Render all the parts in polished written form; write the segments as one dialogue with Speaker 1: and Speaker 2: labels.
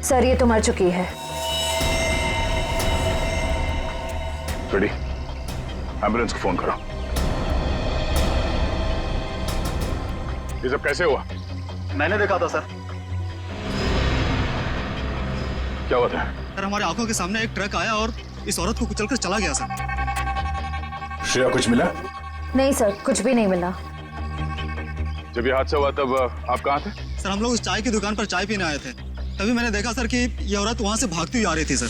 Speaker 1: Sir ये तो मर चुकी है।
Speaker 2: रेडी, एम्बुलेंस को फोन करो। ये सब कैसे हुआ?
Speaker 3: मैंने देखा था सर।
Speaker 2: क्या हुआ था?
Speaker 3: सर हमारी आंखों के सामने एक ट्रक आया और इस औरत को कुचलकर चला गया सर।
Speaker 2: श्रेया कुछ मिला?
Speaker 1: नहीं सर, कुछ भी नहीं मिला।
Speaker 2: जब ये हादसा हुआ तब आप कहाँ थे?
Speaker 3: सर हम लोग उस चाय की दुकान पर चाय पीने आए थे, तभी मैंने देखा सर कि ये औरत वहां से भागती हुई आ रही थी सर।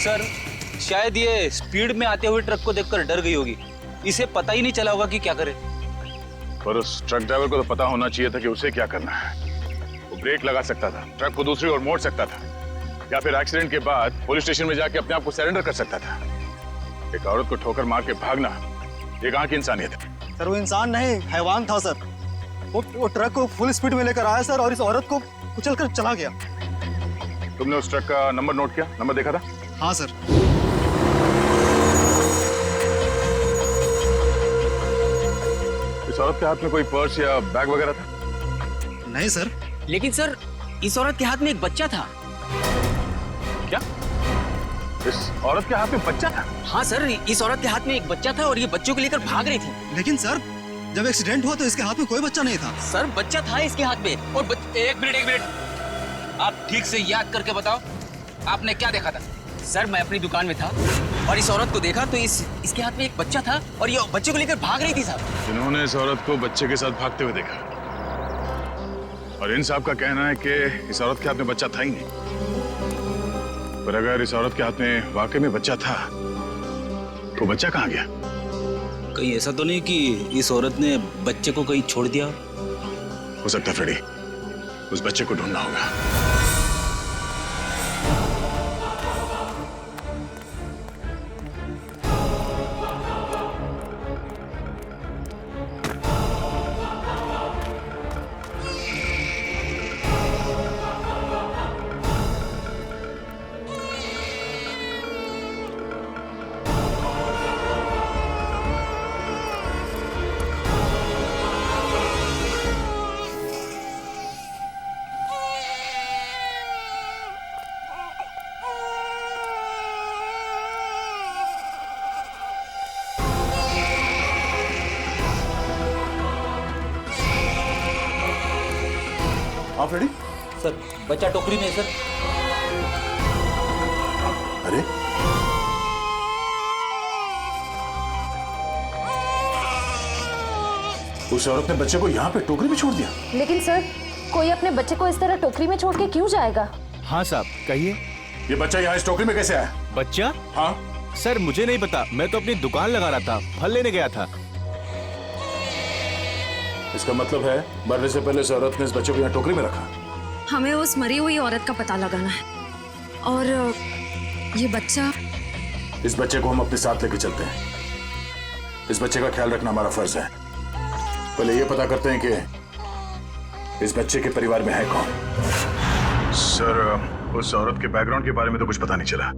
Speaker 4: सर शायद ये स्पीड में आते हुए ट्रक को देखकर डर गई होगी, इसे पता ही नहीं चला होगा कि क्या करे।
Speaker 2: पर उस ट्रक ड्राइवर को तो पता होना चाहिए था कि उसे क्या करना है। वो ब्रेक लगा सकता था, ट्रक को दूसरी ओर मोड़ सकता था, या फिर एक्सीडेंट के बाद पुलिस स्टेशन में जाके अपने आप को सरेंडर कर सकता था। एक औरत को ठोकर मार के भागना, ये कहाँ की इंसानियत है?
Speaker 3: सर वो इंसान नहीं, हैवान था सर। वो ट्रक को फुल स्पीड में लेकर आया सर और इस औरत को कुचलकर चला गया।
Speaker 2: तुमने उस ट्रक का नंबर नोट किया? नंबर देखा था?
Speaker 3: हाँ सर।
Speaker 2: इस औरत के हाथ में कोई पर्स या बैग वगैरह था?
Speaker 3: नहीं सर।
Speaker 4: लेकिन सर इस औरत के हाथ में एक बच्चा था।
Speaker 2: क्या? इस औरत के हाथ में बच्चा था?
Speaker 4: हाँ सर, इस औरत के हाथ में एक बच्चा था और ये बच्चों को लेकर भाग रही थी।
Speaker 3: लेकिन सर जब एक्सीडेंट हुआ तो इसके हाथ में कोई बच्चा नहीं था।
Speaker 4: सर बच्चा था इसके हाथ में और एक मिनट, आप ठीक से याद करके बताओ, आपने क्या देखा था? सर मैं अपनी दुकान में था और इस औरत को देखा तो इसके हाथ में एक बच्चा था और ये बच्चे को लेकर भाग रही थी साहब।
Speaker 2: जिन्होंने इस औरत को बच्चे के साथ भागते हुए देखा, और इन साहब का कहना है कि इस औरत के हाथ में बच्चा था ही नहीं। पर अगर इस औरत के हाथ में वाकई में बच्चा था तो बच्चा कहाँ गया?
Speaker 4: कहीं ऐसा तो नहीं कि इस औरत ने बच्चे को कहीं छोड़ दिया?
Speaker 2: हो सकता है फ्रेडी, उस बच्चे को ढूंढना होगा।
Speaker 5: आप रेडी?
Speaker 4: सर बच्चा टोकरी में है सर।
Speaker 5: अरे उस औरत ने बच्चे को यहाँ पे टोकरी में छोड़ दिया।
Speaker 1: लेकिन सर कोई अपने बच्चे को इस तरह टोकरी में छोड़ के क्यों जाएगा?
Speaker 6: हाँ साहब कहिए।
Speaker 5: ये बच्चा यहाँ इस टोकरी में कैसे आया?
Speaker 6: बच्चा?
Speaker 5: हाँ
Speaker 6: सर मुझे नहीं पता, मैं तो अपनी दुकान लगा रहा था, फल लेने गया था।
Speaker 5: इसका मतलब है मरने से पहले इस औरत ने इस बच्चे को यहाँ टोकरी में रखा।
Speaker 7: हमें उस मरी हुई औरत का पता लगाना है और ये बच्चा।
Speaker 5: इस बच्चे को हम अपने साथ लेके चलते हैं। इस बच्चे का ख्याल रखना हमारा फर्ज है। पहले ये पता करते हैं कि इस बच्चे के परिवार में है कौन।
Speaker 2: सर उस औरत के बैकग्राउंड के बारे में तो कुछ पता नहीं चला,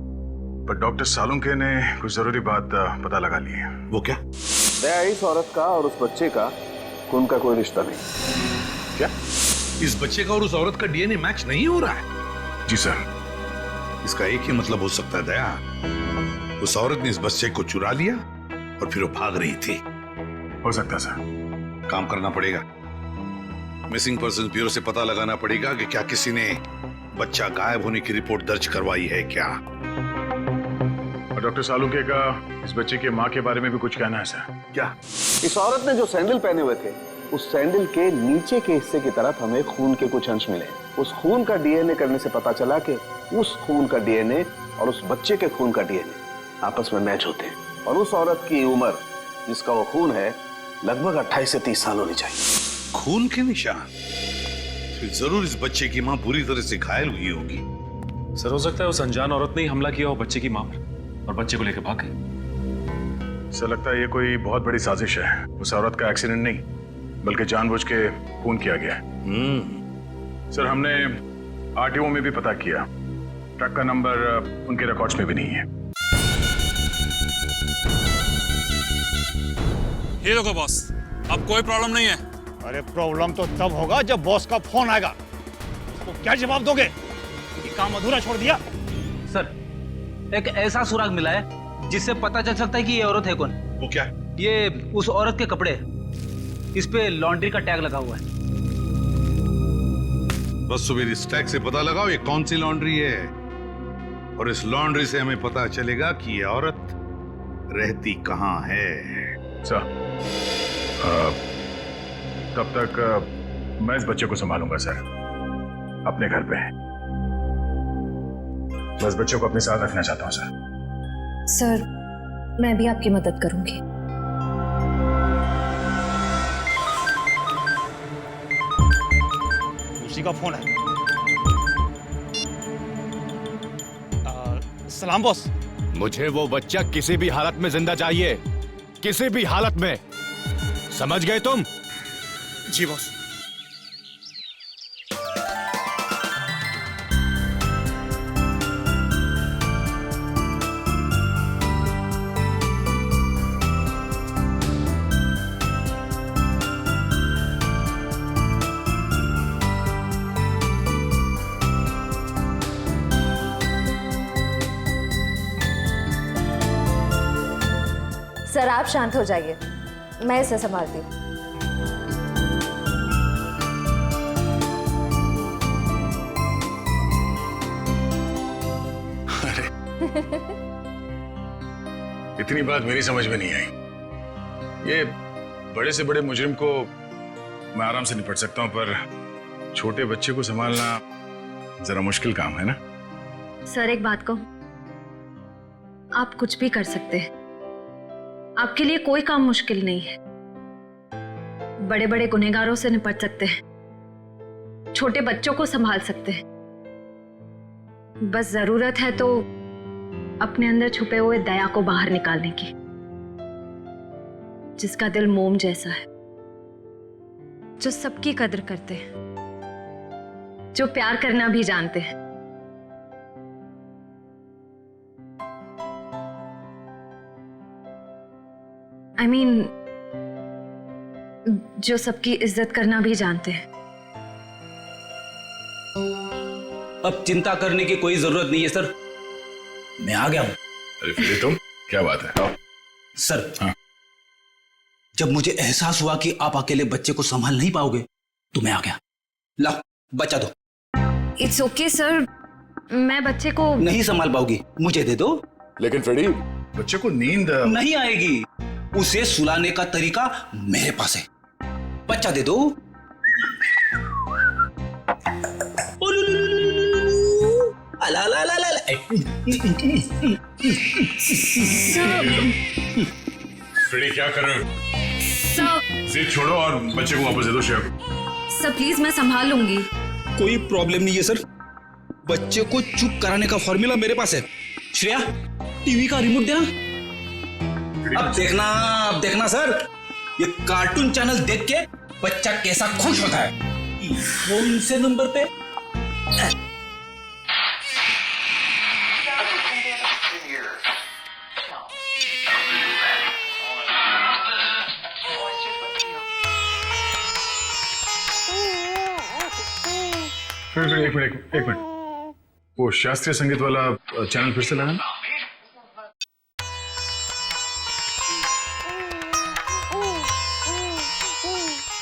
Speaker 2: पर डॉक्टर सालुंके ने कुछ जरूरी बात पता लगा ली है।
Speaker 5: वो क्या?
Speaker 8: इस औरत का और उस बच्चे का खून का कोई रिश्ता नहीं।
Speaker 2: क्या?
Speaker 9: इस बच्चे का और उस औरत का डीएनए मैच नहीं हो रहा है?
Speaker 2: जी सर।
Speaker 9: इसका एक ही मतलब हो सकता है दया, उस औरत ने इस बच्चे को चुरा लिया और फिर वो भाग रही थी।
Speaker 2: हो सकता है सर।
Speaker 9: काम करना पड़ेगा, मिसिंग पर्सन ब्यूरो से पता लगाना पड़ेगा कि क्या किसी ने बच्चा गायब होने की रिपोर्ट दर्ज करवाई है क्या।
Speaker 2: और डॉक्टर सालुंके का इस बच्चे की माँ के बारे में भी कुछ कहना है सर।
Speaker 9: क्या?
Speaker 8: इस औरत ने जो सैंडल पहने हुए थे, उस सैंडल के नीचे के हिस्से की तरफ हमें खून के कुछ अंश मिले। उस खून का डीएनए करने से पता चला कि उस खून का डीएनए और उस बच्चे के खून का डीएनए आपस में मैच होते हैं। और उस औरत की उम्र जिसका वो खून है लगभग 28 से 30 साल होनी चाहिए।
Speaker 9: खून के निशान? फिर जरूर इस बच्चे की माँ बुरी तरह से घायल हुई होगी।
Speaker 10: सर हो सकता है उस अनजान औरत ने ही हमला किया हो बच्चे की माँ पर और बच्चे को लेकर भाग गई।
Speaker 2: सर लगता है ये कोई बहुत बड़ी साजिश है। उस औरत का एक्सीडेंट नहीं बल्कि जानबूझ के खून किया गया है। सर हमने आरटीओ में भी पता किया, ट्रक का नंबर उनके रिकॉर्ड्स में भी नहीं है।
Speaker 11: ये देखो बॉस, अब कोई प्रॉब्लम नहीं है,
Speaker 3: अरे प्रॉब्लम तो तब होगा जब बॉस का फोन आएगा। उसको क्या जवाब दोगे? ये काम अधूरा छोड़ दिया।
Speaker 4: सर, एक ऐसा सुराग मिला है जिससे पता चल सकता है कि ये औरत है कौन।
Speaker 9: वो क्या?
Speaker 4: ये उस औरत के कपड़े, इस पे लॉन्ड्री का टैग लगा हुआ है।
Speaker 9: बस सुबह इस टैग से पता लगाओ ये कौन सी लॉन्ड्री है, और इस लॉन्ड्री से हमें पता चलेगा कि ये औरत रहती कहाँ है।
Speaker 2: सर, तब तक मैं इस बच्चे को संभालूंगा सर, अपने घर पे। बस बच्चे को अपने साथ रखना चाहता हूँ सर।
Speaker 1: सर, मैं भी आपकी मदद करूंगी।
Speaker 3: उसी का फोन है। सलाम बॉस।
Speaker 6: मुझे वो बच्चा किसी भी हालत में जिंदा चाहिए, किसी भी हालत में। समझ गए तुम?
Speaker 3: जी बॉस।
Speaker 1: सर, आप शांत हो जाइए, मैं इसे संभालती हूँ।
Speaker 2: अरे इतनी बात मेरी समझ में नहीं आई। ये बड़े से बड़े मुजरिम को मैं आराम से निपट सकता हूँ, पर छोटे बच्चे को संभालना जरा मुश्किल काम है ना।
Speaker 7: सर, एक बात कहूं, आप कुछ भी कर सकते हैं। आपके लिए कोई काम मुश्किल नहीं है। बड़े बड़े गुनहगारों से निपट सकते हैं, छोटे बच्चों को संभाल सकते हैं। बस जरूरत है तो अपने अंदर छुपे हुए दया को बाहर निकालने की, जिसका दिल मोम जैसा है, जो सबकी कदर करते हैं, जो प्यार करना भी जानते हैं। I mean, जो सबकी इज्जत करना भी जानते हैं।
Speaker 4: अब चिंता करने की कोई जरूरत नहीं है सर, मैं आ गया हूं।
Speaker 2: अरे फिर तुम, क्या बात है? आओ।
Speaker 4: सर,
Speaker 2: हाँ।
Speaker 4: जब मुझे एहसास हुआ कि आप अकेले बच्चे को संभाल नहीं पाओगे तो मैं आ गया। ला, बच्चा दो।
Speaker 7: इट्स ओके सर, मैं बच्चे को
Speaker 4: नहीं संभाल पाओगी, मुझे दे दो।
Speaker 2: लेकिन फ्रेडी, बच्चे को नींद
Speaker 4: नहीं आएगी, उसे सुलाने का तरीका मेरे पास है। बच्चा दे दो। अला ला ला ला ला।
Speaker 2: फ्रेडी क्या कर रहे हो?
Speaker 7: सर,
Speaker 2: जिद छोड़ो और बच्चे को वापस दे दो शेफ।
Speaker 7: सर प्लीज, मैं संभाल लूंगी।
Speaker 4: कोई प्रॉब्लम नहीं है सर, बच्चे को चुप कराने का फॉर्मूला मेरे पास है। श्रेया, टीवी का रिमोट देना। अब देखना सर, ये कार्टून चैनल देख के बच्चा कैसा खुश होता है। कौन से नंबर पे?
Speaker 2: फिर एक मिनट, वो शास्त्रीय संगीत वाला चैनल फिर से लगाना।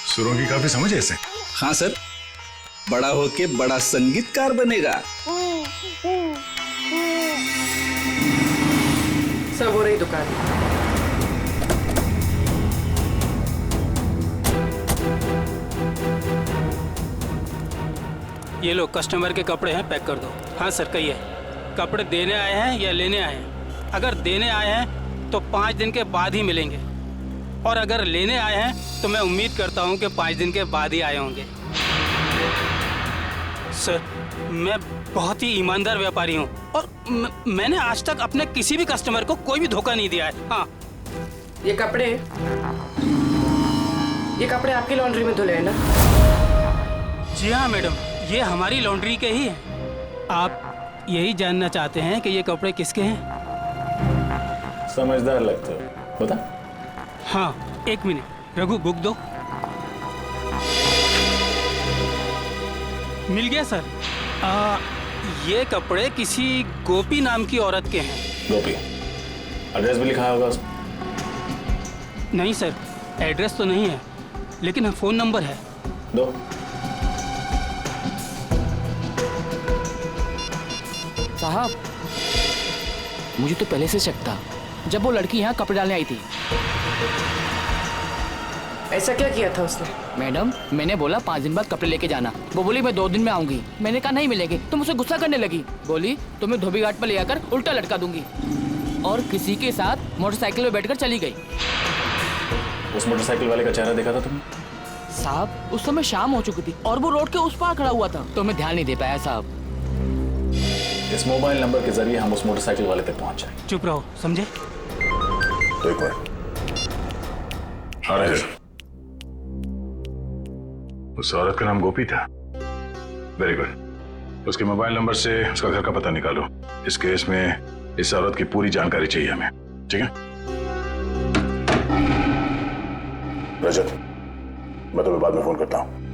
Speaker 2: सुरों की काफी समझ है इसे।
Speaker 4: हाँ सर, बड़ा होके बड़ा संगीतकार बनेगा।
Speaker 11: सब हो रही दुकान।
Speaker 12: ये लो, कस्टमर के कपड़े हैं, पैक कर दो। हाँ सर, कहिए, कपड़े देने आए हैं या लेने आए हैं? अगर देने आए हैं तो 5 दिन के बाद ही मिलेंगे, और अगर लेने आए हैं तो मैं उम्मीद करता हूं कि 5 दिन के बाद ही आए होंगे। सर, मैं बहुत ही ईमानदार व्यापारी हूं, और मैंने आज तक अपने किसी भी कस्टमर को कोई भी धोखा नहीं दिया है। हाँ,
Speaker 11: ये कपड़े आपकी लॉन्ड्री में धुले हैं ना?
Speaker 12: जी हाँ मैडम, ये हमारी लॉन्ड्री के ही हैं। आप यही जानना चाहते हैं कि ये कपड़े किसके हैं?
Speaker 5: समझदार लगते हो, बता।
Speaker 12: हाँ, 1 मिनट, रघु बुक दो। मिल गया सर। ये कपड़े किसी गोपी नाम की औरत के हैं।
Speaker 5: गोपी, एड्रेस भी लिखा होगा उसमें?
Speaker 12: नहीं सर, एड्रेस तो नहीं है, लेकिन फ़ोन नंबर है।
Speaker 5: दो।
Speaker 13: साहब, मुझे तो पहले से शक था जब वो लड़की यहाँ कपड़े डालने आई थी।
Speaker 11: ऐसा क्या किया था उसने?
Speaker 13: मैडम, मैंने बोला 5 दिन बाद कपड़े लेके जाना। वो बोली मैं 2 दिन में आऊंगी। मैंने कहा नहीं मिलेंगे, तो मुझसे गुस्सा करने लगी। बोली तुम्हें धोबी घाट पर ले आकर उल्टा लटका दूंगी, और किसी के साथ मोटरसाइकिल में बैठकर चली गई।
Speaker 5: उस मोटरसाइकिल वाले का चेहरा देखा था तुमने?
Speaker 13: साहब, उस समय शाम हो चुकी थी और वो रोड के उस पार खड़ा हुआ था, तो मैं ध्यान नहीं दे पाया साहब।
Speaker 5: इस मोबाइल नंबर के जरिए हम उस मोटरसाइकिल वाले तक पहुंच जाएंगे।
Speaker 12: चुप रहो, समझे?
Speaker 5: तो एक मिनट।
Speaker 2: उस औरत का नाम गोपी था। Very good. उसके मोबाइल नंबर से उसका घर का पता निकालो। इस केस में इस औरत की पूरी जानकारी चाहिए हमें, ठीक है?
Speaker 5: रजत, मैं तुम्हें बाद में फोन करता हूं।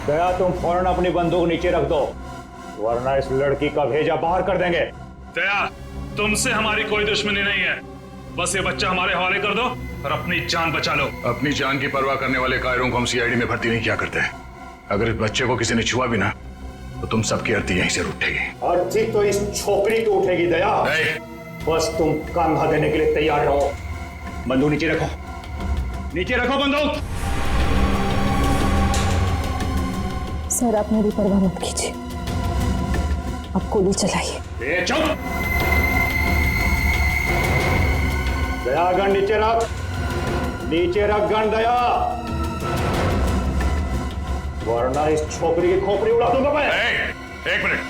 Speaker 14: दया, तुम फौरन अपनी बंदूक नीचे रख दो, वरना इस लड़की का भेजा बाहर कर देंगे।
Speaker 10: दया, तुमसे हमारी कोई दुश्मनी नहीं है, बस ये बच्चा हमारे हवाले कर दो और अपनी जान बचा लो।
Speaker 2: अपनी जान की परवाह करने वाले कायरों को हम सीआईडी में भर्ती नहीं किया करते। अगर इस बच्चे को किसी ने छुआ भी ना, तो तुम सबकी अर्थी यहीं से उठेगी।
Speaker 14: अर्थी तो इस छोकरी की उठेगी। दया, बस तुम कंधा देने के लिए तैयार रहो। बंदूक नीचे रखो, नीचे रखो बंदूक।
Speaker 1: सर, आप मेरी परवाह मत कीजिए, आप गोली चलाइए।
Speaker 14: चुप! दया, गन नीचे रख, नीचे रख गन दया, वरना इस छोकरी की खोपड़ी उड़ा दूंगा मैं।
Speaker 2: एक मिनट।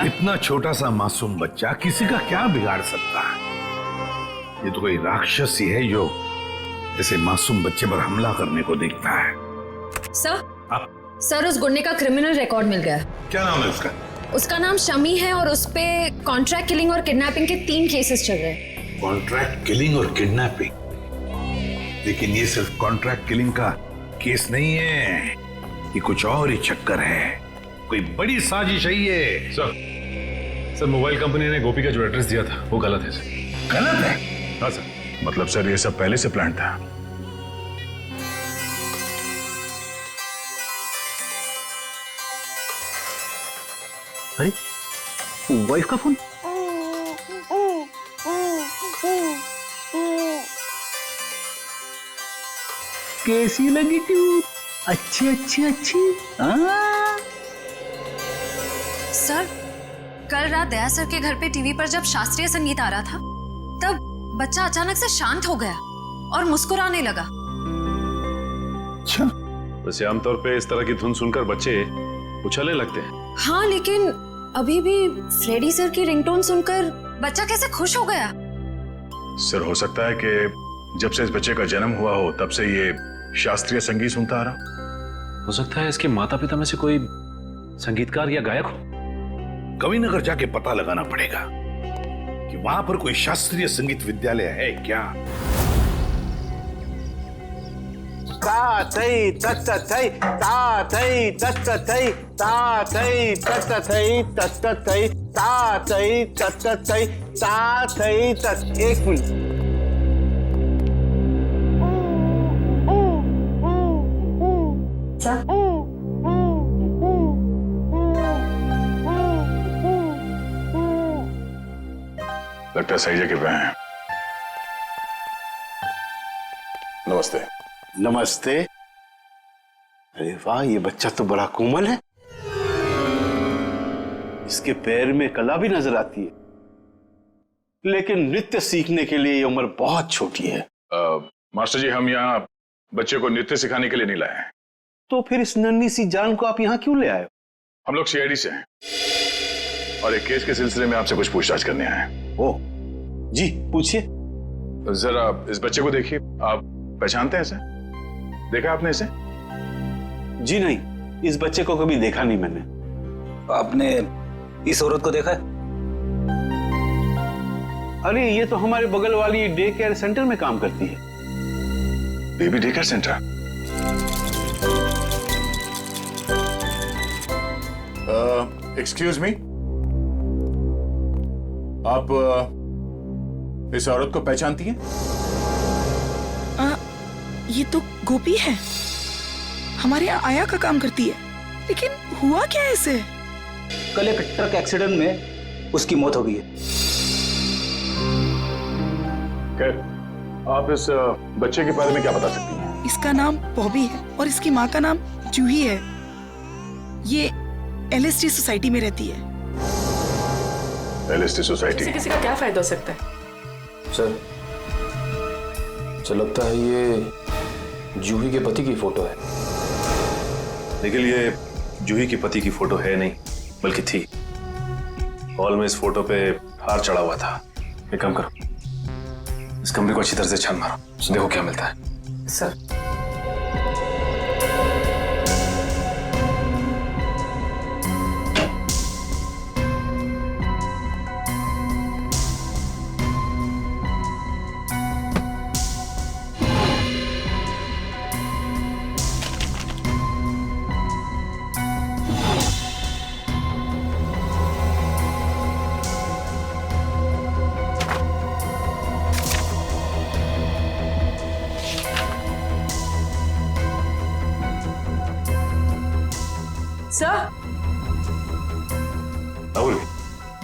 Speaker 9: इतना छोटा सा मासूम बच्चा किसी का क्या बिगाड़ सकता है? ये तो कोई राक्षस ही है जो ऐसे मासूम बच्चे पर हमला करने को देखता है।
Speaker 7: सर, उस गुंडे का क्रिमिनल रिकॉर्ड मिल गया।
Speaker 9: क्या नाम है उसका?
Speaker 7: उसका नाम शमी है और उस पे कॉन्ट्रैक्ट किलिंग और किडनैपिंग के 3 केसेस चल रहे हैं।
Speaker 9: कॉन्ट्रैक्ट किलिंग और किडनैपिंग? लेकिन ये सिर्फ कॉन्ट्रैक्ट किलिंग का केस नहीं है, ये कुछ और ही चक्कर है, कोई बड़ी साजिश है ये।
Speaker 10: सर, मोबाइल कंपनी ने गोपी का जो एड्रेस दिया था वो गलत है सर।
Speaker 9: गलत है?
Speaker 10: हाँ सर।
Speaker 2: मतलब सर, ये सब पहले से प्लान था।
Speaker 14: अरे, वाइफ का फोन। कैसी लगी ट्यून? अच्छी अच्छी अच्छी।
Speaker 7: सर, कल रात दया सर के घर पे टीवी पर जब शास्त्रीय संगीत आ रहा था, तब बच्चा अचानक से शांत हो गया और मुस्कुराने लगा।
Speaker 10: अच्छा, वैसे आमतौर पे इस तरह की धुन सुनकर बच्चे उछलने लगते हैं।
Speaker 7: हाँ, लेकिन अभी भी फ्रेडी सर की रिंगटोन सुनकर बच्चा कैसे खुश हो गया?
Speaker 2: सर, हो सकता है कि जब से इस बच्चे का जन्म हुआ हो तब से ये शास्त्रीय संगीत सुनता आ रहा।
Speaker 10: हो सकता है इसके माता पिता में से कोई संगीतकार या गायक हो।
Speaker 9: कविनगर जाके पता लगाना पड़ेगा कि वहां पर कोई शास्त्रीय संगीत विद्यालय है क्या।
Speaker 8: ता थई तत थई ता थई तत थई ता थई तत थई तत थई ता थई तत थई ता थई तत। एक मिनट,
Speaker 1: सर,
Speaker 2: लगता है सही जगह पे हैं। नमस्ते।
Speaker 8: नमस्ते। अरे वाह, ये बच्चा तो बड़ा कोमल है। इसके पैर में कला भी नजर आती है, लेकिन नृत्य सीखने के लिए ये उम्र बहुत छोटी है।
Speaker 2: मास्टर जी, हम यहाँ बच्चे को नृत्य सिखाने के लिए नहीं लाए हैं।
Speaker 8: तो फिर इस नन्ही सी जान को आप यहाँ क्यों ले आए?
Speaker 2: हम लोग सीआईडी से हैं और एक केस के सिलसिले में आपसे कुछ पूछताछ करने आए हैं।
Speaker 8: ओह जी, पूछिए।
Speaker 2: जरा इस बच्चे को देखिए। आप पहचानते हैं इसे? देखा आपने इसे?
Speaker 8: जी नहीं, इस बच्चे को कभी देखा नहीं मैंने।
Speaker 4: आपने इस औरत को देखा है?
Speaker 8: अरे ये तो हमारे बगल वाली डे केयर सेंटर में काम करती है।
Speaker 2: Baby day care centre?
Speaker 5: Excuse me, आप इस औरत को पहचानती हैं?
Speaker 11: ये तो गोपी है, हमारे यहाँ आया का काम करती है। लेकिन हुआ क्या है इसे?
Speaker 4: कल एक ट्रक एक्सीडेंट में उसकी मौत हो गई है।
Speaker 2: खैर, आप इस बच्चे के बारे में क्या बता सकती हैं?
Speaker 11: इसका नाम बॉबी है और इसकी माँ का नाम जूही है। ये LSD सोसाइटी में रहती है।
Speaker 2: LSD society?
Speaker 11: किसी का क्या फायदा हो सकता है?
Speaker 15: सर, मुझे लगता है ये जूही के पति की फोटो है।
Speaker 10: लेकिन ये जूही के पति की फोटो है नहीं, बल्कि थी। हॉल में इस फोटो पे हार चढ़ा हुआ था। एक काम करो, इस कमरे को अच्छी तरह से छान मारो, देखो क्या मिलता है।
Speaker 11: सर,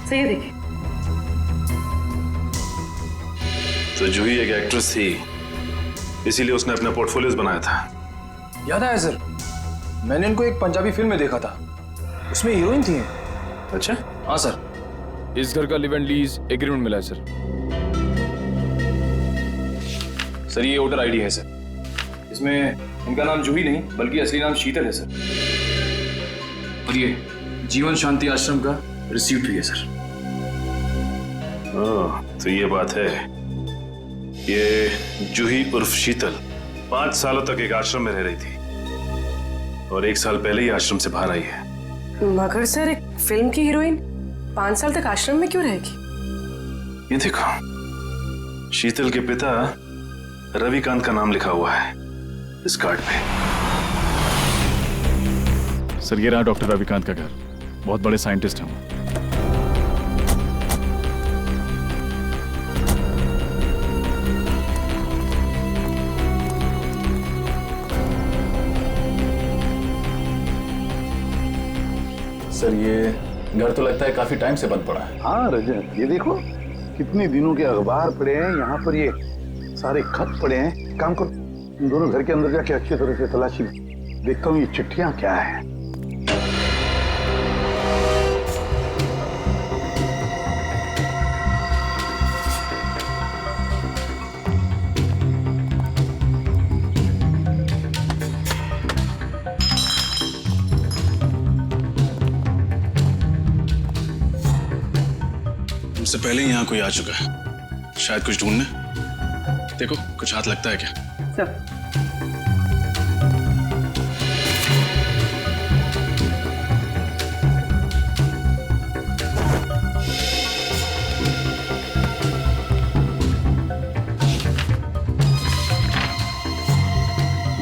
Speaker 10: सही देखिए। तो जूही एक एक्ट्रेस थी, इसीलिए उसने अपना पोर्टफोलियोज बनाया था।
Speaker 15: याद आया सर, मैंने इनको एक पंजाबी फिल्म में देखा था, उसमें हीरोइन थी।
Speaker 10: अच्छा?
Speaker 15: हाँ सर।
Speaker 6: इस घर का लिव एंड लीज एग्रीमेंट मिला है सर।
Speaker 15: सर ये वोटर आईडी है सर, इसमें इनका नाम जूही नहीं बल्कि असली नाम शीतल है सर। और ये जीवन शांति आश्रम का रिसीप्ट भी है सर।
Speaker 10: तो ये बात है, ये जूही उर्फ शीतल 5 सालों तक एक आश्रम में रह रही थी और 1 साल पहले ही आश्रम से बाहर आई है।
Speaker 11: मगर सर, एक फिल्म की हीरोइन 5 साल तक आश्रम में क्यों रहेगी?
Speaker 10: ये देखो, शीतल के पिता रविकांत का नाम लिखा हुआ है इस कार्ड पे।
Speaker 6: सर ये रहा डॉक्टर रविकांत का घर, बहुत बड़े साइंटिस्ट हैं।
Speaker 5: सर ये घर तो लगता है काफी टाइम से बंद पड़ा है।
Speaker 8: हाँ रजत, ये देखो कितने दिनों के अखबार पड़े हैं यहाँ पर, ये सारे खत पड़े हैं। काम करो, इन दोनों घर के अंदर जाके अच्छी तरह से तलाशी देखता हूँ ये चिट्ठियां क्या है।
Speaker 16: उससे पहले ही यहाँ कोई आ चुका है, शायद कुछ ढूंढने। देखो कुछ हाथ लगता है क्या?
Speaker 11: Sir,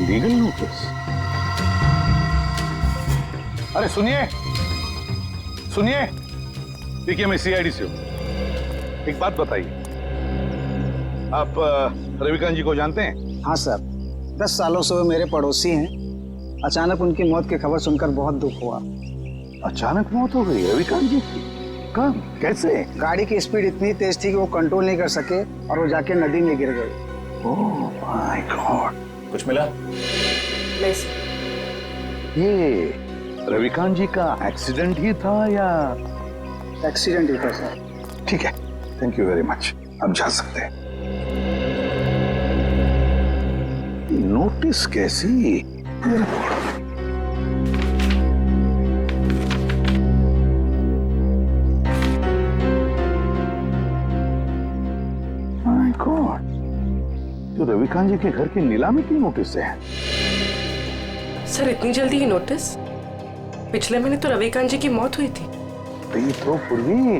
Speaker 8: legal notice? अरे सुनिए सुनिए, देखिए मैं सीआईडी से हूँ। एक बात बताइए, आप रविकांत जी को जानते हैं?
Speaker 17: हाँ सर, 10 सालों से वो मेरे पड़ोसी हैं। अचानक उनकी मौत की खबर सुनकर बहुत दुख हुआ।
Speaker 8: अचानक मौत हो गई रविकांत जी की? काम? कैसे?
Speaker 17: गाड़ी की स्पीड इतनी तेज थी कि वो कंट्रोल नहीं कर सके और वो जाके नदी में गिर गए।
Speaker 8: Oh my God.
Speaker 10: कुछ मिला?
Speaker 7: नहीं सर।
Speaker 8: ये रविकांत जी का एक्सीडेंट ही था या?
Speaker 17: एक्सीडेंट ही था सर।
Speaker 8: ठीक है, थैंक यू वेरी मच। अब जा सकते हैं। नोटिस कैसी? माय गॉड, तो रविकांत जी के घर की नीलामी की नोटिस है।
Speaker 18: सर इतनी जल्दी ही नोटिस? पिछले महीने तो रविकांत जी की मौत हुई थी।
Speaker 8: तो पूर्वी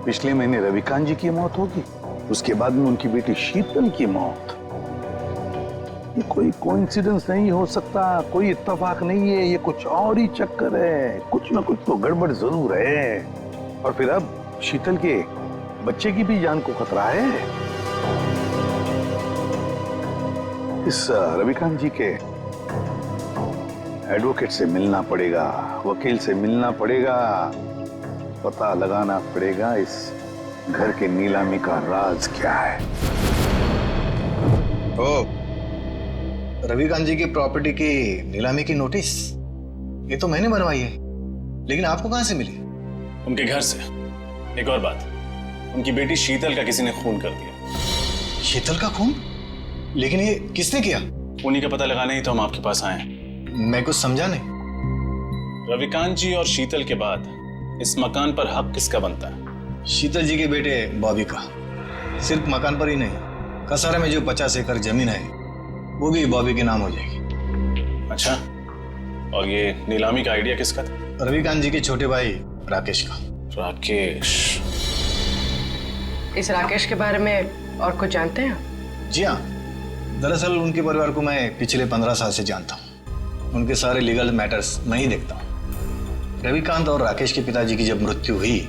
Speaker 8: पिछले महीने रविकांत जी की मौत होगी, उसके बाद में उनकी बेटी शीतल की मौत। ये कोई कोइंसिडेंस नहीं हो सकता, कोई इत्तेफाक नहीं है, ये कुछ और ही चक्कर है। कुछ ना कुछ तो गड़बड़ जरूर है। और फिर अब शीतल के बच्चे की भी जान को खतरा है। इस रविकांत जी के एडवोकेट से मिलना पड़ेगा, वकील से मिलना पड़ेगा, पता लगाना पड़ेगा इस घर के नीलामी का राज क्या है।
Speaker 3: ओ, रविकांत जी की प्रॉपर्टी की नीलामी की नोटिस ये तो मैंने बनवाई है, लेकिन आपको कहां से मिली?
Speaker 10: उनके घर से। एक और बात, उनकी बेटी शीतल का किसी ने खून कर दिया।
Speaker 3: शीतल का खून? लेकिन ये किसने किया?
Speaker 10: उन्हीं का पता लगाने ही तो हम आपके पास आए हैं।
Speaker 3: मैं कुछ समझा नहीं।
Speaker 10: रविकांत जी और शीतल के बाद इस मकान पर हक किसका बनता है?
Speaker 3: शीतल जी के बेटे बॉबी का। सिर्फ मकान पर ही नहीं, कसारा में जो 50 एकड़ जमीन है वो भी बॉबी के नाम हो जाएगी।
Speaker 10: अच्छा, और ये नीलामी का आइडिया किसका था?
Speaker 3: रविकांत जी के छोटे भाई राकेश का।
Speaker 10: राकेश?
Speaker 18: इस राकेश के बारे में और कुछ जानते हैं?
Speaker 3: जी हाँ, दरअसल उनके परिवार को मैं पिछले 15 साल से जानता हूँ। उनके सारे लीगल मैटर्स मैं ही देखता हूँ। रविकांत और राकेश के पिताजी की जब मृत्यु हुई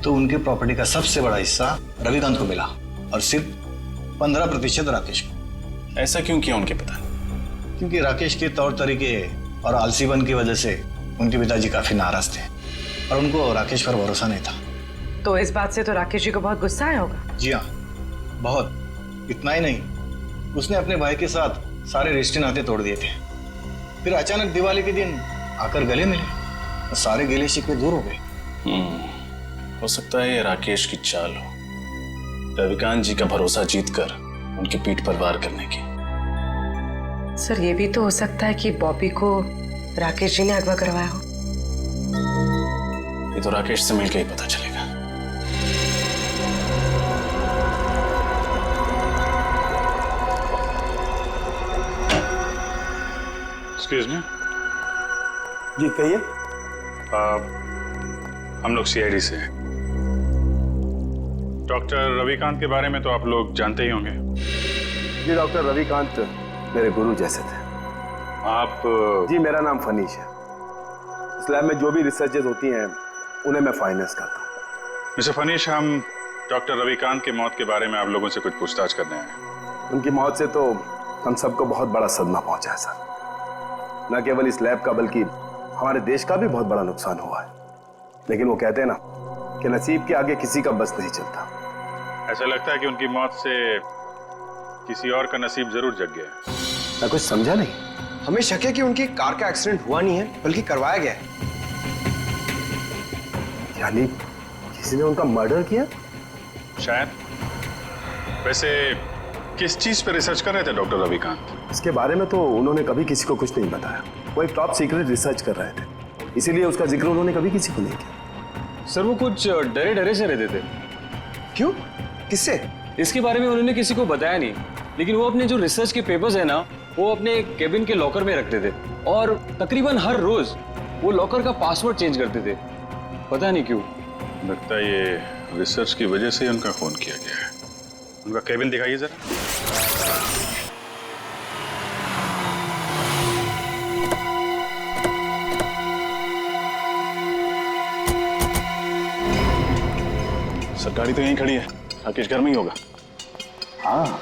Speaker 3: तो उनके प्रॉपर्टी का सबसे बड़ा हिस्सा रविकांत को मिला और सिर्फ 15% राकेश को।
Speaker 10: ऐसा क्यों किया उनके पिता?
Speaker 3: क्योंकि राकेश के तौर तरीके और आलसीपन की वजह से उनके पिताजी काफी नाराज थे और उनको राकेश पर भरोसा नहीं था।
Speaker 18: तो इस बात से तो राकेश जी को बहुत गुस्सा आया होगा।
Speaker 3: जी हाँ, बहुत। इतना ही नहीं, उसने अपने भाई के साथ सारे रिश्ते नाते तोड़ दिए थे। फिर अचानक दिवाली के दिन आकर गले मिले और सारे गिले शिकवे दूर हो गए।
Speaker 10: हो सकता है ये राकेश की चाल हो, रविकांत जी का भरोसा जीतकर उनकी पीठ पर वार करने की।
Speaker 18: सर ये भी तो हो सकता है कि बॉबी को राकेश जी ने अगवा करवाया हो।
Speaker 10: ये तो राकेश से मिलकर ही पता चलेगा।
Speaker 2: Excuse me.
Speaker 3: जी कहिए।
Speaker 2: हम लोग सीआईडी से हैं। डॉक्टर रविकांत के बारे में तो आप लोग जानते ही होंगे।
Speaker 8: जी, डॉक्टर रविकांत मेरे गुरु जैसे थे।
Speaker 2: आप?
Speaker 8: जी, मेरा नाम फनीश है। इस लैब में जो भी रिसर्चेज होती हैं उन्हें मैं फाइनेंस करता हूँ।
Speaker 2: मिस्टर फनीश, हम डॉक्टर रविकांत की मौत के बारे में आप लोगों से कुछ पूछताछ करने आए हैं।
Speaker 8: उनकी मौत से तो हम सबको बहुत बड़ा सदमा पहुंचा है सर। न केवल इस लैब का बल्कि हमारे देश का भी बहुत बड़ा नुकसान हुआ है। लेकिन वो कहते हैं ना कि नसीब के आगे किसी का बस नहीं चलता।
Speaker 2: ऐसा लगता है कि उनकी मौत से किसी और का नसीब जरूर जग गया है।
Speaker 8: मैं कुछ समझा नहीं।
Speaker 19: हमें शक है कि उनकी कार का एक्सीडेंट हुआ नहीं है बल्कि करवाया गया है।
Speaker 8: यानी किसी ने उनका मर्डर किया?
Speaker 2: शायद। वैसे किस चीज पे रिसर्च कर रहे थे डॉक्टर रविकांत?
Speaker 8: इसके बारे में तो उन्होंने कभी किसी को कुछ नहीं बताया। वो एक टॉप सीक्रेट रिसर्च कर रहे थे, इसीलिए उसका जिक्र उन्होंने कभी किसी को नहीं किया।
Speaker 15: सर वो कुछ डरे डरे से रहते थे।
Speaker 19: क्यों? किससे?
Speaker 15: इसके बारे में उन्होंने किसी को बताया नहीं, लेकिन वो अपने जो रिसर्च के पेपर्स है ना वो अपने केबिन के लॉकर में रखते थे और तकरीबन हर रोज वो लॉकर का पासवर्ड चेंज करते थे। पता नहीं क्यों।
Speaker 2: लगता है ये रिसर्च की वजह से उनका फोन किया गया है। उनका केबिन दिखाइए जरा।
Speaker 10: सर गाड़ी तो यहीं खड़ी है, राकेश घर में ही होगा।
Speaker 8: हाँ,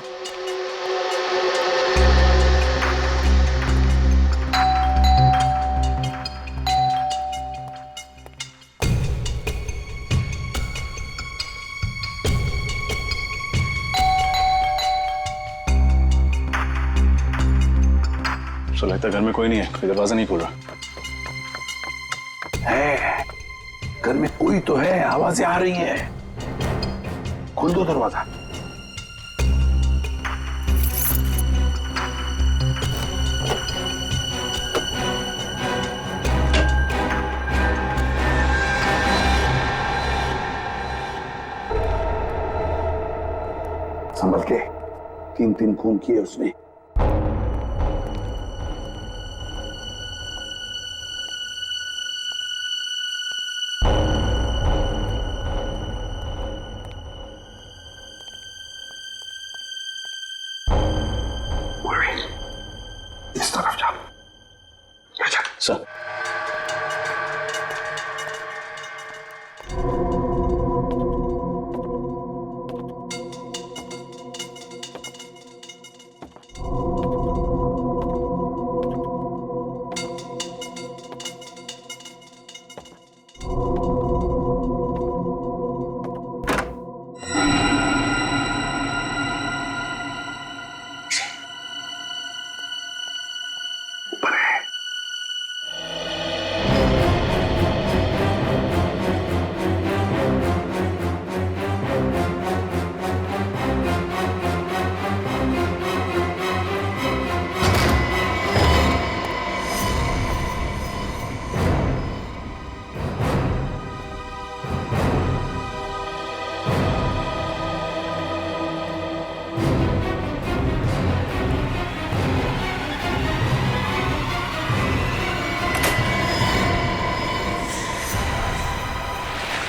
Speaker 16: सो लगता है घर में कोई नहीं है, कोई दरवाजा नहीं खोल रहा
Speaker 9: है। घर में कोई तो है, आवाजें आ रही हैं। खोल दो दरवाजा। संभल के, 3 खून किए उसने। इस तरफ जाओ।
Speaker 16: सर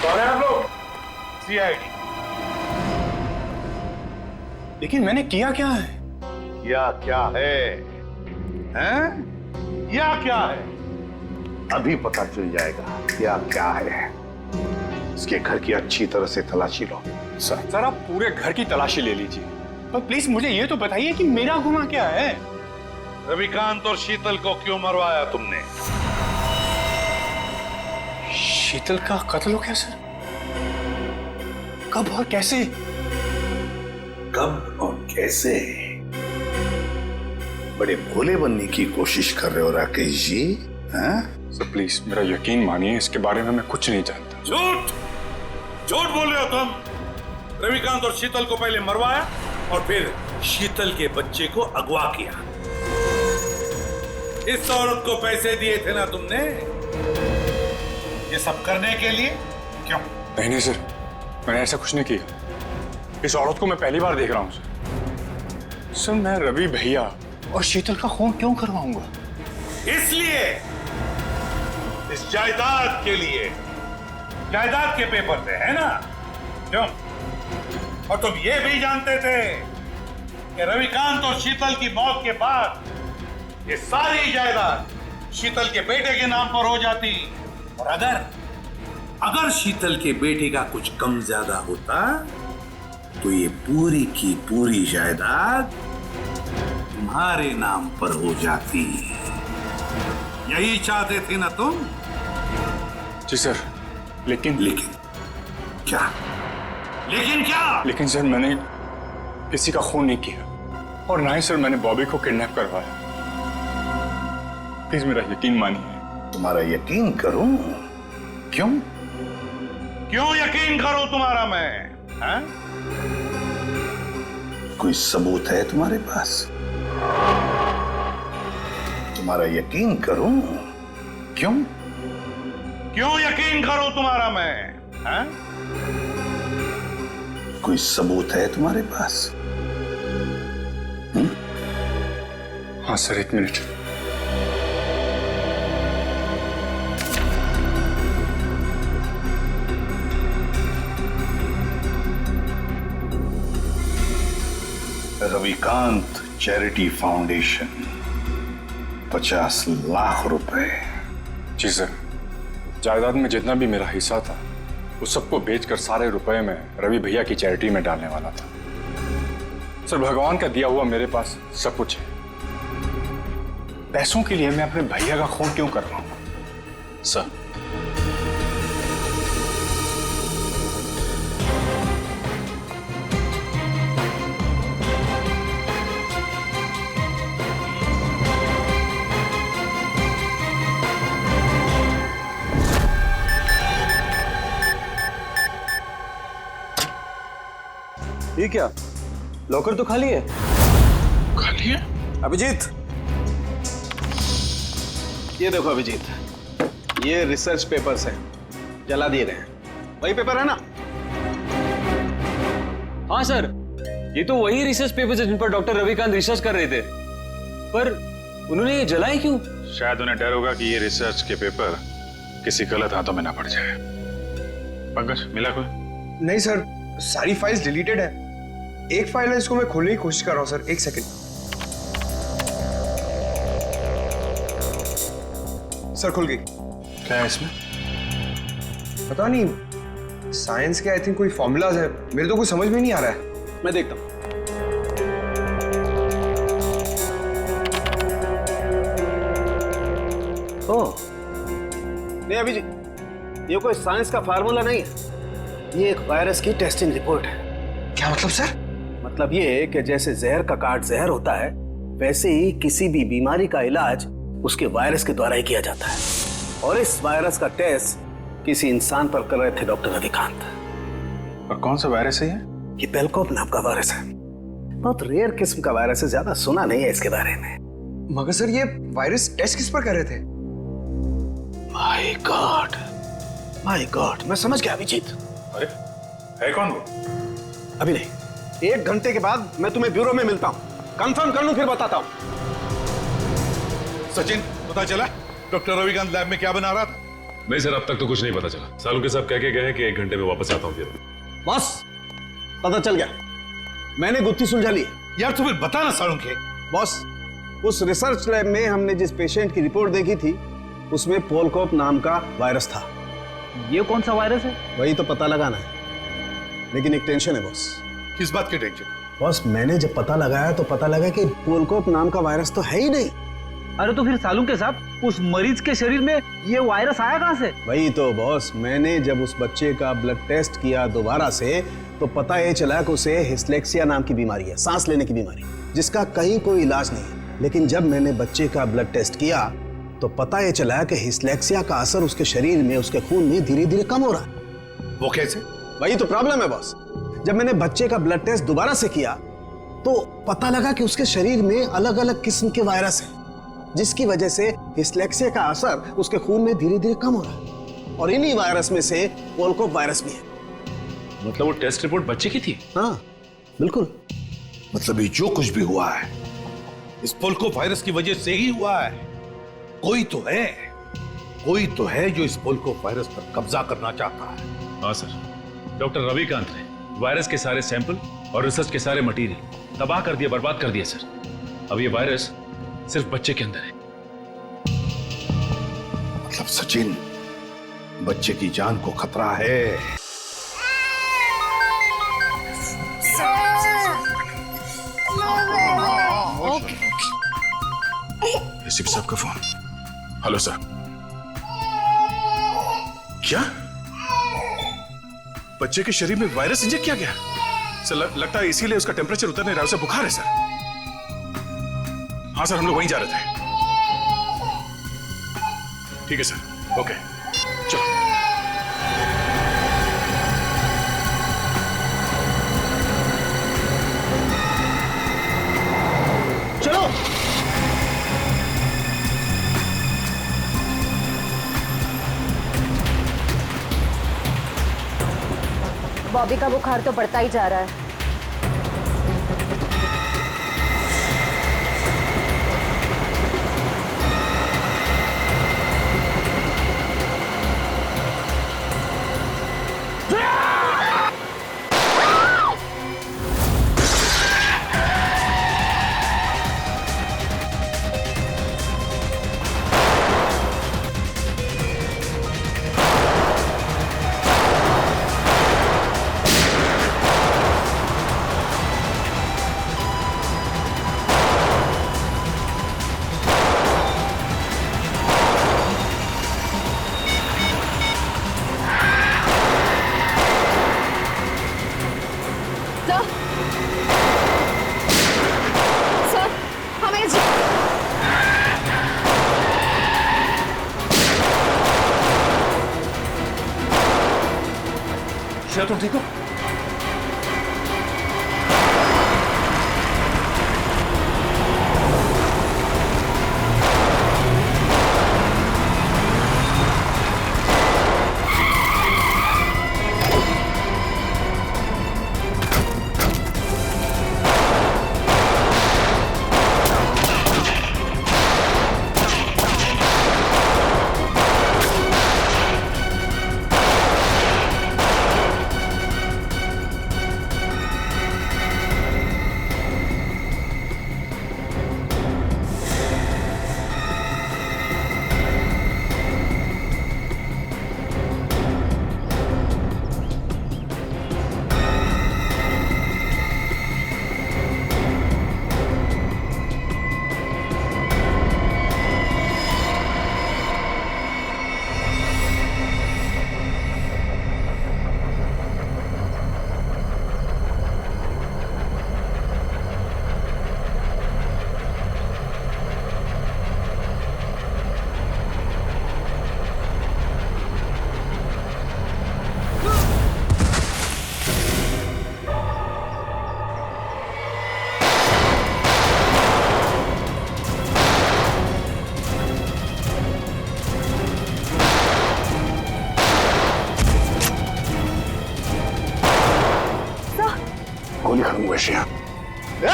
Speaker 9: कौन है आप लोग? सीआईडी।
Speaker 14: लेकिन मैंने किया क्या है?
Speaker 9: किया क्या है? हैं? या क्या है? अभी पता चल जाएगा क्या क्या है। इसके घर की अच्छी तरह से तलाशी लो।
Speaker 14: सर आप पूरे घर की तलाशी ले लीजिए, पर प्लीज मुझे ये तो बताइए कि मेरा गुनाह क्या है?
Speaker 9: रविकांत और शीतल को क्यों मरवाया तुमने?
Speaker 14: शीतल का कत्ल हो गया सर? कब और कैसे?
Speaker 9: कब और कैसे? बड़े भोले बनने की कोशिश कर रहे हो राकेश जी, हैं?
Speaker 14: सर प्लीज मेरा यकीन मानिए, इसके बारे में मैं कुछ नहीं जानता।
Speaker 9: झूठ झूठ बोल रहे हो तुम। रविकांत और शीतल को पहले मरवाया और फिर शीतल के बच्चे को अगवा किया। इस औरत को पैसे दिए थे ना तुमने ये सब करने के लिए? क्यों?
Speaker 14: नहीं सर, मैंने ऐसा कुछ नहीं किया। इस औरत को मैं पहली बार देख रहा हूं सर। सर मैं रवि भैया और शीतल का खून क्यों करवाऊंगा?
Speaker 9: इसलिए, इस जायदाद के लिए। जायदाद के पेपर थे, है ना? क्यों? और तुम ये भी जानते थे कि रविकांत और शीतल की मौत के बाद ये सारी जायदाद शीतल के बेटे के नाम पर हो जाती, और अगर शीतल के बेटे का कुछ कम ज्यादा होता तो ये पूरी की पूरी जायदाद तुम्हारे नाम पर हो जाती। यही चाहते थे ना तुम?
Speaker 14: जी सर, लेकिन
Speaker 9: क्या? लेकिन क्या?
Speaker 14: लेकिन सर मैंने किसी का खून नहीं किया, और ना ही सर मैंने बॉबी को किडनैप करवाया। प्लीज मेरा यकीन मानिए।
Speaker 9: तुम्हारा यकीन करूं? क्यों? क्यों यकीन करूं तुम्हारा मैं? हैं? कोई सबूत है तुम्हारे पास? तुम्हारा यकीन करूं? क्यों? क्यों यकीन करूं तुम्हारा मैं? हैं? कोई सबूत है तुम्हारे पास?
Speaker 14: हाँ sir, 1 minute.
Speaker 9: Ravikant charity foundation, 50 lakh रुपए।
Speaker 14: जी सर, जायदाद में जितना भी मेरा हिस्सा था उस सबको बेचकर सारे रुपए में रवि भैया की चैरिटी में डालने वाला था। सर भगवान का दिया हुआ मेरे पास सब कुछ है। पैसों के लिए मैं अपने भैया का खून क्यों कर रहा हूं?
Speaker 16: सर
Speaker 15: ये क्या, लॉकर तो खाली है।
Speaker 2: खाली है?
Speaker 8: अभिजीत, ये देखो अभिजीत, ये रिसर्च पेपर्स हैं, जला दिए गए हैं। वही पेपर है ना?
Speaker 15: हाँ सर, ये तो वही रिसर्च पेपर्स है जिन पर डॉक्टर रविकांत रिसर्च कर रहे थे, पर उन्होंने ये जलाए क्यों?
Speaker 2: शायद उन्हें डर होगा कि ये रिसर्च के पेपर किसी गलत हाथों में ना पड़ जाए। पंकज, मिला कोई?
Speaker 19: नहीं सर, सारी फाइल्स डिलीटेड है। एक फाइल है, इसको मैं खोलने की कोशिश कर रहा हूँ सर, एक सेकंड। सर खुल गई।
Speaker 2: क्या है इसमें?
Speaker 19: पता नहीं, साइंस के आई थिंक कोई फॉर्मूलाज है, मेरे तो कुछ समझ में नहीं आ रहा है।
Speaker 8: मैं देखता हूं। ओह, नहीं अभिजीत, ये कोई साइंस का फार्मूला नहीं है, ये एक वायरस की टेस्टिंग रिपोर्ट है।
Speaker 19: क्या मतलब सर?
Speaker 8: मतलब ये कि जैसे जहर का काट जहर होता है, वैसे ही किसी भी बीमारी का इलाज उसके वायरस के द्वारा ही किया जाता है। और इस वायरस का टेस्ट किसी इंसान पर कर रहे थे डॉक्टर रविकांत।
Speaker 2: और कौन सा वायरस है ये?
Speaker 8: ये बेलकोप नाम का वायरस है। बहुत रेयर किस्म का वायरस है, ज्यादा सुना नहीं है इसके बारे में।
Speaker 19: मगर सर, ये वायरस टेस्ट किस पर कर रहे थे?
Speaker 8: माय गॉड, माय गॉड, मैं समझ गया अभिजीत।
Speaker 2: अरे है कौन वो?
Speaker 8: अभी नहीं, 1 घंटे के बाद मैं तुम्हें ब्यूरो में मिलता हूँ, कंफर्म कर लूं फिर बताता हूँ।
Speaker 9: सचिन, पता चला डॉक्टर रविकांत लैब में क्या बना रहा था?
Speaker 10: नहीं सर, अब तक तो कुछ नहीं पता चला। सालू के साहब कह के गए हैं कि 1 घंटे में वापस आता हूँ फिर।
Speaker 8: बस पता चल गया, मैंने गुत्थी सुलझा ली।
Speaker 9: यार तू फिर बता ना सालू के।
Speaker 8: बॉस, उस रिसर्च लैब में हमने जिस पेशेंट की रिपोर्ट देखी थी, उसमें पोलकोप नाम का वायरस था।
Speaker 12: ये कौन सा वायरस है?
Speaker 8: वही तो पता लगाना है, लेकिन एक टेंशन है बॉस।
Speaker 9: किस बात की टेंशन?
Speaker 8: बॉस, मैंने जब पता लगाया तो पता लगा कि पोलकोप नाम का वायरस तो है ही नहीं।
Speaker 12: अरे तो फिर सालू के साहब, उस मरीज के शरीर में ये वायरस आया कहां से?
Speaker 8: वही तो बॉस, मैंने जब उस बच्चे का ब्लड टेस्ट किया दोबारा से, तो पता ये चला कि उसे हिस्लेक्सिया नाम की बीमारी है, सांस लेने की बीमारी, जिसका कहीं कोई इलाज नहीं है। लेकिन जब मैंने बच्चे का ब्लड टेस्ट किया तो पता ये चला कि हिस्लेक्सिया का असर उसके शरीर में, उसके खून में धीरे धीरे कम हो रहा है।
Speaker 9: वो कैसे?
Speaker 8: वही तो प्रॉब्लम है बॉस। जब मैंने बच्चे का ब्लड टेस्ट दोबारा से किया तो पता लगा कि उसके शरीर में अलग अलग किस्म के वायरस हैं, जिसकी वजह से हिस्लेक्सिया का असर उसके खून में धीरे धीरे कम हो रहा है। और इन्हीं वायरस में से पोलकोप वायरस भी है।
Speaker 10: मतलब वो टेस्ट रिपोर्ट बच्चे की थी?
Speaker 8: हाँ बिल्कुल।
Speaker 9: मतलब ये जो कुछ भी हुआ है इस पोलकोप वायरस की वजह से ही हुआ है। कोई तो है जो इस पोलकोप वायरस पर कब्जा करना चाहता है।
Speaker 10: हाँ सर, डॉक्टर रविकांत ने वायरस के सारे सैंपल और रिसर्च के सारे मटेरियल तबाह कर दिया, बर्बाद कर दिया सर। अब ये वायरस सिर्फ बच्चे के अंदर है।
Speaker 9: मतलब सचिन, बच्चे की जान को खतरा है।
Speaker 2: एसीपी साहब का फोन। Hello sir. क्या बच्चे के शरीर में वायरस इंजेक्ट किया गया? सर लगता है इसीलिए उसका टेम्परेचर उतर नहीं रहा, उसे बुखार है सर। हाँ सर, हम लोग वहीं जा रहे थे। ठीक है सर, ओके चलो।
Speaker 8: चलो
Speaker 1: बॉबी का बुखार तो बढ़ता ही जा रहा है।
Speaker 2: तुम ठीक हो?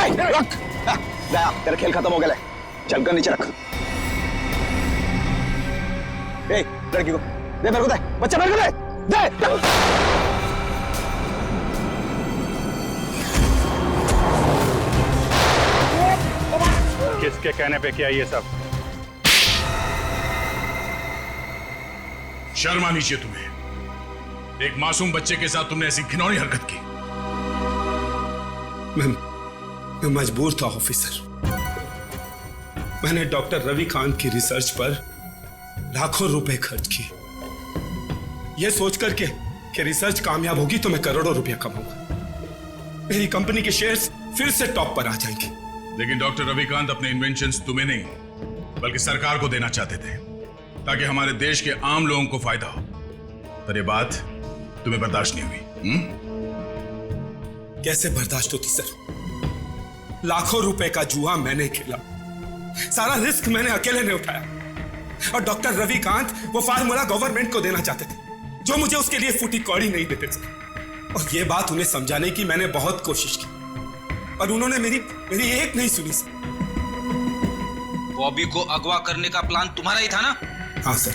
Speaker 8: रख। दया, तेरा खेल खत्म हो गया है। चल कर नीचे रख। ए, लड़की को दे, मेरे को दे, बच्चा मेरे को दे।
Speaker 9: किसके कहने पे किया ये सब?
Speaker 2: शर्म आनी चाहिए तुम्हें। एक मासूम बच्चे के साथ तुमने ऐसी घिनौनी हरकत की।
Speaker 20: मैं मजबूर था ऑफिसर। मैंने डॉक्टर रविकांत की रिसर्च पर लाखों रुपए खर्च किए, यह सोचकर कि रिसर्च कामयाब होगी तो मैं करोड़ों रुपया कमाऊंगा, मेरी कंपनी के शेयर्स फिर से टॉप पर आ जाएंगे।
Speaker 2: लेकिन डॉक्टर रविकांत अपने इन्वेंशंस तुम्हें नहीं बल्कि सरकार को देना चाहते थे ताकि हमारे देश के आम लोगों को फायदा हो। पर ये बात तुम्हें बर्दाश्त नहीं हुई।
Speaker 20: कैसे बर्दाश्त होती सर? लाखों रुपए का जुआ मैंने खेला, सारा रिस्क मैंने अकेले ने उठाया और डॉक्टर रविकांत वो फार्मूला गवर्नमेंट को देना चाहते थे जो मुझे उसके लिए फूटी कौड़ी नहीं देते सर। और ये बात उन्हें समझाने की मैंने बहुत कोशिश की पर उन्होंने मेरी एक नहीं सुनी सर।
Speaker 4: बॉबी को अगवा करने का प्लान तुम्हारा ही था ना?
Speaker 20: हाँ सर,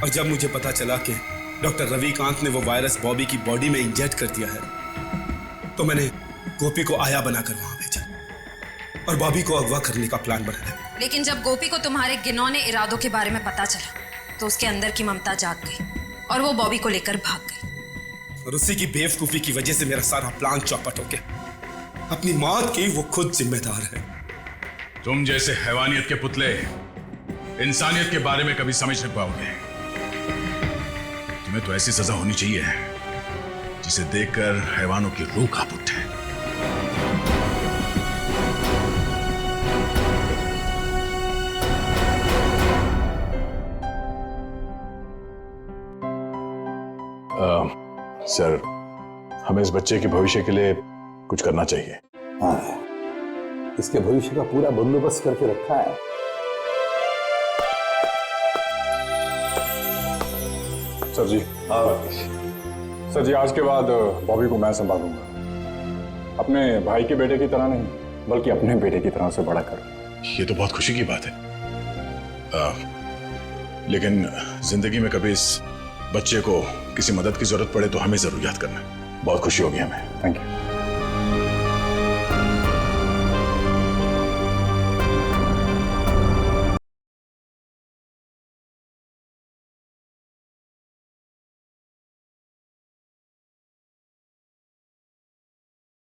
Speaker 20: और जब मुझे पता चला कि डॉक्टर रविकांत ने वो वायरस बॉबी की बॉडी में इंजेक्ट कर दिया है तो मैंने गोपी को आया बनाकर वहां भेजा और बॉबी को अगवा करने का प्लान बनाया।
Speaker 7: लेकिन जब गोपी को तुम्हारे घिनौने इरादों के बारे में पता चला तो उसके अंदर की ममता जाग गई और वो बॉबी को लेकर भाग गई।
Speaker 20: और उसी की बेवकूफी की वजह से मेरा सारा प्लान चौपट हो गया। अपनी मौत की वो खुद जिम्मेदार है।
Speaker 2: तुम जैसे हैवानियत के पुतले इंसानियत के बारे में कभी समझ नहीं पाओगे। तुम्हें तो ऐसी सजा होनी चाहिए जिसे देखकर हैवानों की रूह कांप उठे।
Speaker 5: सर, हमें इस बच्चे के भविष्य के लिए कुछ करना चाहिए।
Speaker 21: हाँ, इसके भविष्य का पूरा बंदोबस्त करके रखा है।
Speaker 14: सर जी, सर जी, आज के बाद बॉबी को मैं संभालूंगा। अपने भाई के बेटे की तरह नहीं बल्कि अपने बेटे की तरह से बड़ा करूं।
Speaker 2: ये तो बहुत खुशी की बात है। लेकिन जिंदगी में कभी इस बच्चे को किसी मदद की जरूरत पड़े तो हमें जरूर याद करना।
Speaker 5: बहुत खुशी होगी हमें।
Speaker 14: Thank you.